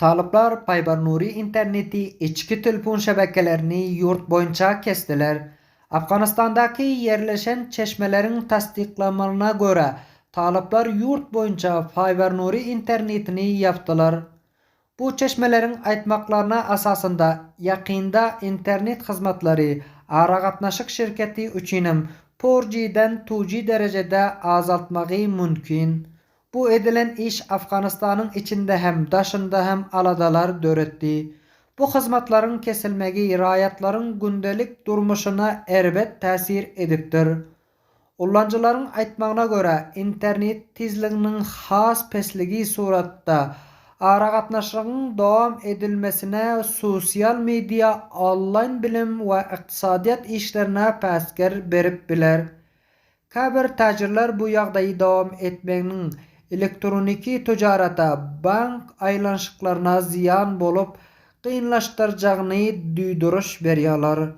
Taliplar Paybar Nuri interneti içki telefon şebekelerini yurt boyunca kestiler. Afganistan'daki yerleşen çeşmelerin tasdiklamalarına göre taliplar yurt boyunca Paybar Nuri internetini yaptılar. Bu çeşmelerin aytmaklarına asasında yakında internet hizmetleri aragatnaşık şirketi üçünüm 4G'den 2G derecede azaltmağı mümkün. Bu edilen iş Afganistan'ın içinde hem dışında hem aladalar döretti. Bu hizmetlerin kesilmegi rayatların gündelik durmuşuna elbet tesir ediptir. Ullancıların aytmağına göre internet tezliğinin has pesligi suratda aragatnaşlığın devam edilmesine sosyal medya, online bilim ve iktisadiyat işlerine pasker berip biler. Kabir tacirler bu yağdayı devam etmenin elektroniki ticarata, bank aylanışıklarına ziyan bolup kıyınlaştıracağını duyduruş veriyorlar.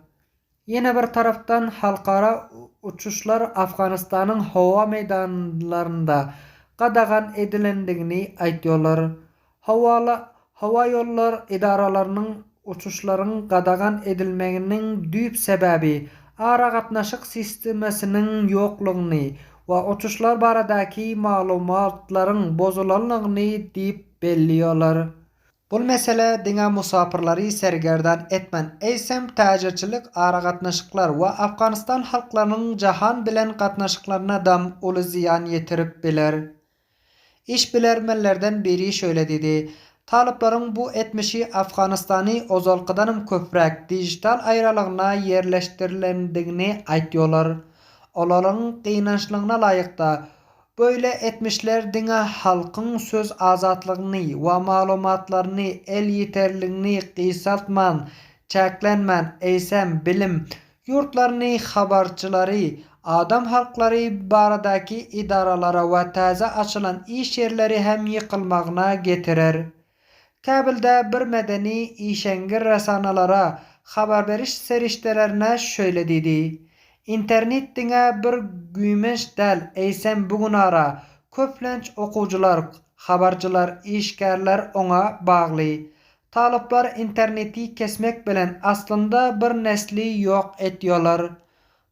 Yine bir taraftan halkara uçuşlar Afganistan'ın hava meydanlarında qadağan edilendiğini aytıyorlar. Hava yollar idaralarının uçuşların qadağan edilmeginin düyüp sebebi aragatnaşık sistemesinin yokluğunu ve uçuşlar baradaki malumatların bozulanlığını deyip belliyorlar. Bu mesele diňe musapirleri sergerdan etmen eýsem täjirçilik aragatnaşyklar we Afganistan halklarynyň jahan bilen gatnaşyklaryna dam uly ziýan ýetirip biler. İş bilermenlerden biri şöyle dedi: Taliplaryň bu etmişi Afganistany ozalkydanam köprek dijital aýralygyna yerleşdirilendigini aýtýarlar. Olaryň gynançlygyna laýykda böyle etmişler diňe halkyň söz azatlygyny we malumatlaryny el ýeterligini gysaltman, çäklenmän eýsem bilim ýurtlaryny habarçylary, adam halklary baradaky idaralara we täze açylan iş ýerleri hem ýykylmagyna getirer. Kabilde bir medeni işengir resanalara habar beriş serişdelerine şöyle dedi: İnternet diňe bir güýmenç däl eýsem bugun ara köplenç okuwjylar, habarçylar, işgärler oňa bagly. Taliplar interneti kesmek bilen aslında bir nesli ýok etýärler.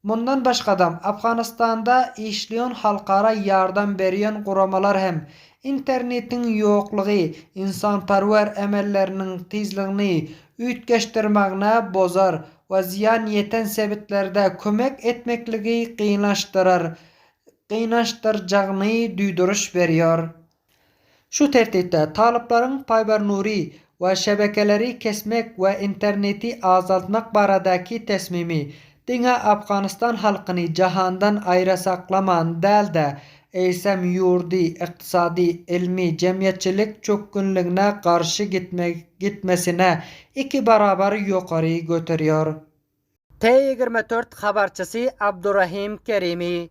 Mundan başgadam Afganistanda işleýän halkara ýardam berýän guramalar hem internetiň ýoklugy insanparwer emelleriniň tezligini üýtgeşdirmägine bozar we ziýan ýeten sebetlerde kömek etmekligi gynançdyrjagyny duýduruş berýär. Şu tertipde taliplaryň Paybar Nuri we şebekeleri kesmek we interneti azaltmak baradaky tesmimi diňe Afganistan halkyny jahandan aýra saklaman dälde eýsem ýurdy, iqtisady, ilmi, jemgyýetçilik çökünligine garşy gitmesine 2 barabar ýokary göterýär. T24 habarçysy Abdurrahim Kerimi.